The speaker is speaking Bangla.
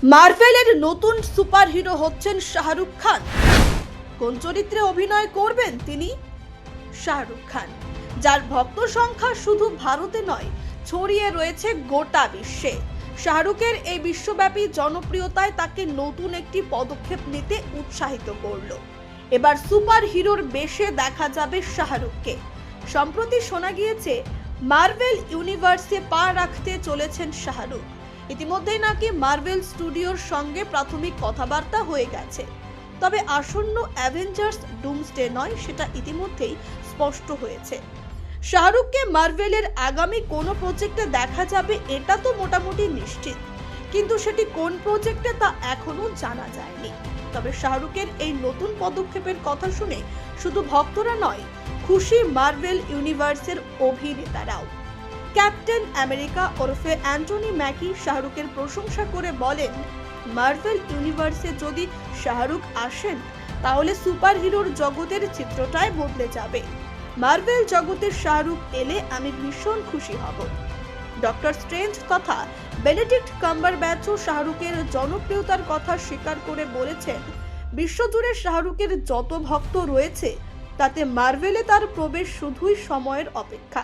মার্ভেলের নতুন সুপারহিরো হচ্ছেন শাহরুখ খান। কোন চরিত্রে অভিনয় করবেন তিনি? শাহরুখ খান, যার ভক্ত সংখ্যা শুধু ভারতে নয়, ছড়িয়ে রয়েছে গোটা বিশ্বে। শাহরুখের এই বিশ্বব্যাপী জনপ্রিয়তায় তাকে নতুন একটি পদক্ষেপ নিতে উৎসাহিত করলো। এবার সুপারহিরোর বেশে দেখা যাবে শাহরুখকে। সম্প্রতি শোনা গিয়েছে মার্ভেল ইউনিভার্সে পা রাখতে চলেছেন শাহরুখ। ইতিমধ্যেই নাকি মার্ভেল স্টুডিওর সঙ্গে প্রাথমিক কথাবার্তা হয়ে গেছে। তবে আসন্ন অ্যাভেঞ্জার্স ডুমসডে নয়, সেটা ইতিমধ্যেই স্পষ্ট হয়েছে। শাহরুখকে মার্ভেলের আগামী কোন প্রজেক্টে দেখা যাবে এটা তো মোটামুটি নিশ্চিত, কিন্তু সেটি কোন প্রজেক্টে তা এখনো জানা যায়নি। তবে শাহরুখের এই নতুন পদক্ষেপের কথা শুনে শুধু ভক্তরা নয়, খুশি মার্ভেল ইউনিভার্সের অভিনেতারাও। ক্যাপ্টেন আমেরিকা ওরফে অ্যান্টনি ম্যাকি শাহরুখের প্রশংসা করে বলেন, মার্ভেল ইউনিভার্সে যদি শাহরুখ আসেন তাহলে সুপারহিরোর জগতের চিত্রটাই বদলে যাবে। মার্ভেল জগতের শাহরুখ এলে আমি ভীষণ খুশি হব। ডক্টর স্ট্রেঞ্জ তথা বেনেডিক্ট কাম্বারব্যাচও শাহরুখের জনপ্রিয়তার কথা স্বীকার করে বলেছেন, বিশ্বজুড়ে শাহরুখের যত ভক্ত রয়েছে তাতে মার্ভেলে তার প্রবেশ শুধুই সময়ের অপেক্ষা।